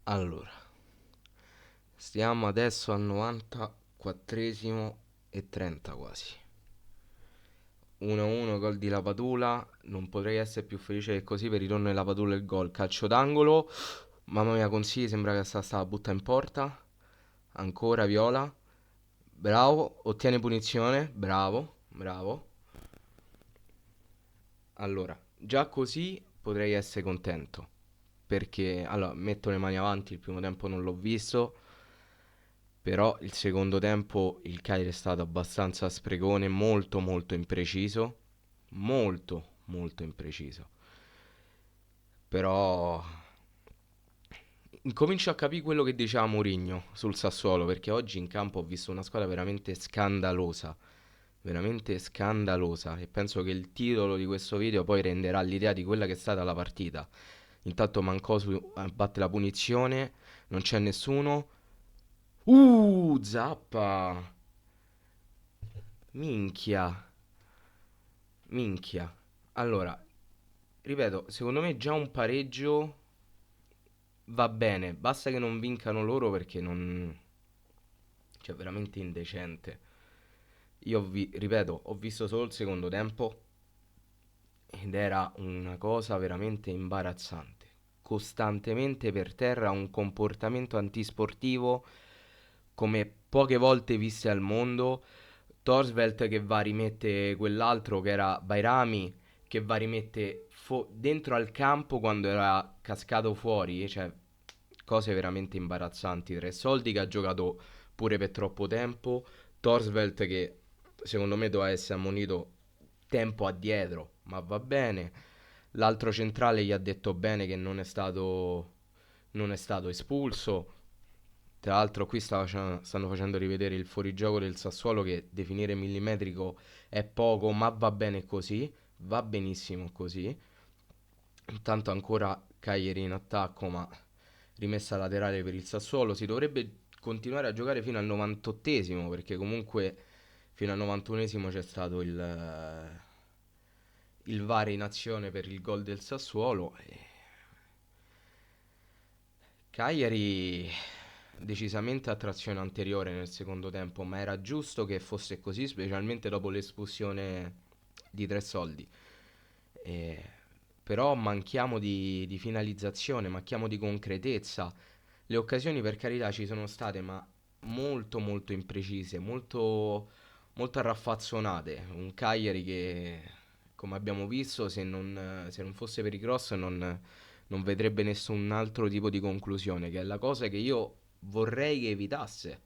Allora, stiamo adesso al 94esimo e 30 quasi. 1-1 gol di Lapadula, non potrei essere più felice che così per il ritorno di Lapadula e il gol. Calcio d'angolo, mamma mia Consigli sembra che sta a buttare in porta. Ancora Viola, bravo, ottiene punizione, bravo, bravo. Allora, già così potrei essere contento. Perché, allora, metto le mani avanti, il primo tempo non l'ho visto. Però il secondo tempo il Cagliari è stato abbastanza sprecone, molto molto impreciso. Molto molto impreciso. Però incomincio a capire quello che diceva Mourinho sul Sassuolo, perché oggi in campo ho visto una squadra veramente scandalosa. Veramente scandalosa. E penso che il titolo di questo video poi renderà l'idea di quella che è stata la partita. Intanto Mancosu batte la punizione, non c'è nessuno. Zappa! Minchia, minchia. Allora, ripeto, secondo me già un pareggio va bene. Basta che non vincano loro perché non... Cioè, veramente indecente. Ripeto, ho visto solo il secondo tempo ed era una cosa veramente imbarazzante. Costantemente per terra un comportamento antisportivo come poche volte viste al mondo. Torsvelt che va a rimette quell'altro che era Bairami, che va a rimette dentro al campo quando era cascato fuori, cioè cose veramente imbarazzanti. Tre soldi che ha giocato pure per troppo tempo, Torsvelt che secondo me doveva essere ammonito tempo addietro, ma va bene. L'altro centrale gli ha detto bene che non è stato espulso. Tra l'altro qui stanno facendo rivedere il fuorigioco del Sassuolo che definire millimetrico è poco, ma va bene così, va benissimo così. Intanto ancora Cagliari in attacco, ma rimessa laterale per il Sassuolo. Si dovrebbe continuare a giocare fino al 98esimo, perché comunque fino al 91esimo c'è stato il VAR in azione per il gol del Sassuolo. Cagliari decisamente a trazione anteriore nel secondo tempo, ma era giusto che fosse così, specialmente dopo l'espulsione di Tre Soldi. Eh, Però manchiamo di finalizzazione, manchiamo di concretezza. Le occasioni per carità ci sono state, ma molto molto imprecise, molto, molto arraffazzonate. Un Cagliari che, come abbiamo visto, se non fosse per i cross non vedrebbe nessun altro tipo di conclusione, che è la cosa che io vorrei che evitasse,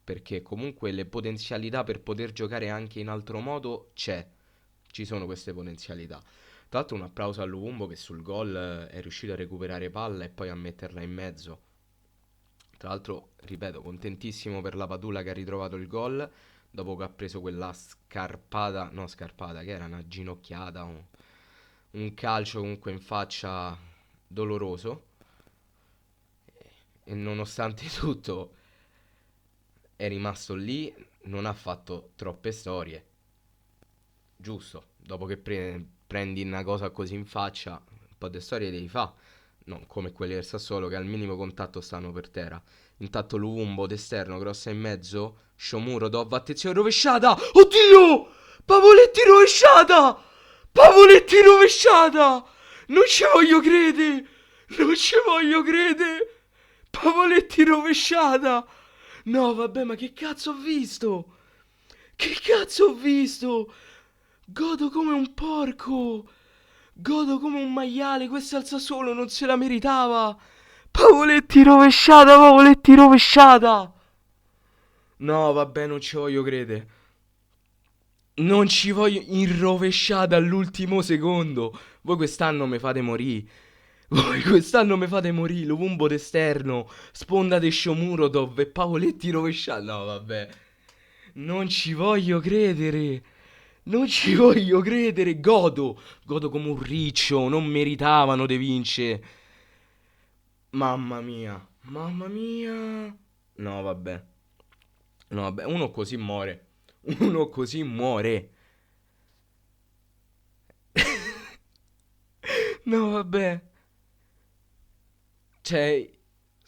perché comunque le potenzialità per poter giocare anche in altro modo ci sono queste potenzialità. Tra l'altro un applauso a Luvumbo che sul gol è riuscito a recuperare palla e poi a metterla in mezzo. Tra l'altro, ripeto, contentissimo per la Padula che ha ritrovato il gol dopo che ha preso quella scarpata, no scarpata, che era una ginocchiata, un calcio comunque in faccia doloroso. E nonostante tutto è rimasto lì, non ha fatto troppe storie. Giusto, dopo che prendi una cosa così in faccia, un po' di storie devi fa. Non come quelli del Sassuolo che al minimo contatto stanno per terra. Intanto Luvumbo d'esterno, grossa in mezzo. Sciomuro, Dov, attenzione, rovesciata! Oddio! Pavoletti rovesciata! Pavoletti rovesciata! Non ci voglio credere! Non ci voglio credere! Pavoletti rovesciata! No, vabbè, ma che cazzo ho visto? Che cazzo ho visto? Godo come un porco! Godo come un maiale, questo al Sassuolo non se la meritava! Pavoletti rovesciata, Pavoletti rovesciata! No, vabbè, non ci voglio credere. Non ci voglio... In rovesciata all'ultimo secondo. Voi quest'anno mi fate morire. Voi quest'anno mi fate morire. Lovumbo d'esterno, sponda de Shomurodov e Pavoletti rovesciata. No, vabbè. Non ci voglio credere. Non ci voglio credere. Godo come un riccio. Non meritavano di vincere. Mamma mia. Mamma mia. No, vabbè. No, vabbè. Uno così muore. Uno così muore. No, vabbè. Cioè,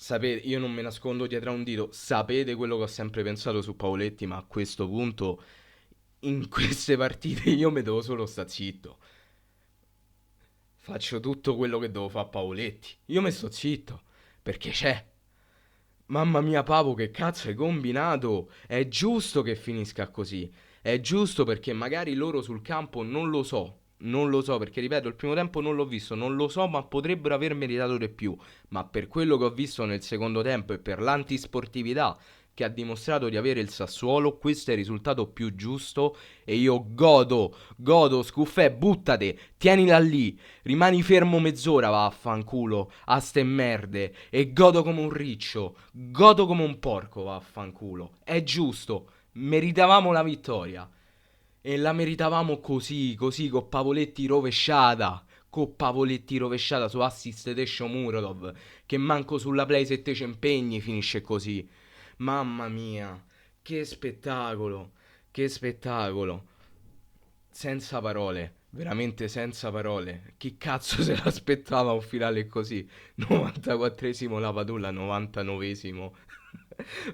Sapete, io non me nascondo dietro a un dito, sapete quello che ho sempre pensato su Pavoletti, ma a questo punto, in queste partite io mi devo solo sta zitto. Faccio tutto quello che devo fare a Pavoletti. Io mi sto zitto, perché c'è. Mamma mia, Pavo, che cazzo hai combinato? È giusto che finisca così. È giusto perché magari loro sul campo non lo so. Non lo so perché, ripeto, il primo tempo non l'ho visto, non lo so, ma potrebbero aver meritato di più. Ma per quello che ho visto nel secondo tempo e per l'antisportività che ha dimostrato di avere il Sassuolo, questo è il risultato più giusto e io godo, Scuffè, buttate, tienila lì, rimani fermo mezz'ora, vaffanculo, a ste merde, e godo come un riccio, godo come un porco, vaffanculo. È giusto, meritavamo la vittoria. E la meritavamo così, con Pavoletti rovesciata. Con Pavoletti rovesciata su assist di Shomurodov. Che manco sulla play se te ci impegni finisce così. Mamma mia, che spettacolo, che spettacolo. Senza parole, veramente senza parole. Chi cazzo se l'aspettava un finale così? 94esimo la Padula, 99esimo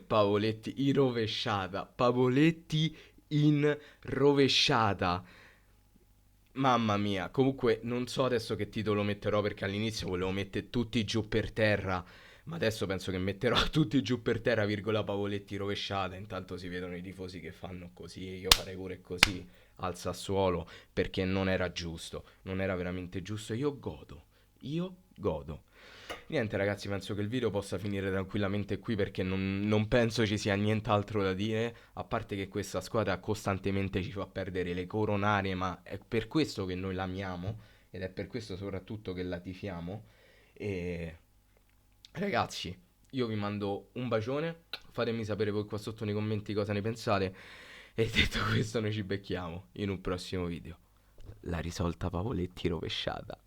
Pavoletti in rovesciata. Pavoletti in rovesciata. Mamma mia, comunque non so adesso che titolo metterò perché all'inizio volevo mettere tutti giù per terra, ma adesso penso che metterò tutti giù per terra, virgola Pavoletti rovesciata, intanto si vedono i tifosi che fanno così e io farei pure così al Sassuolo perché non era giusto, non era veramente giusto, io godo. Niente ragazzi, penso che il video possa finire tranquillamente qui perché non penso ci sia nient'altro da dire, a parte che questa squadra costantemente ci fa perdere le coronarie, ma è per questo che noi l'amiamo ed è per questo soprattutto che la tifiamo. E ragazzi, io vi mando un bacione, fatemi sapere voi qua sotto nei commenti cosa ne pensate e detto questo noi ci becchiamo in un prossimo video. La risolta Pavoletti rovesciata.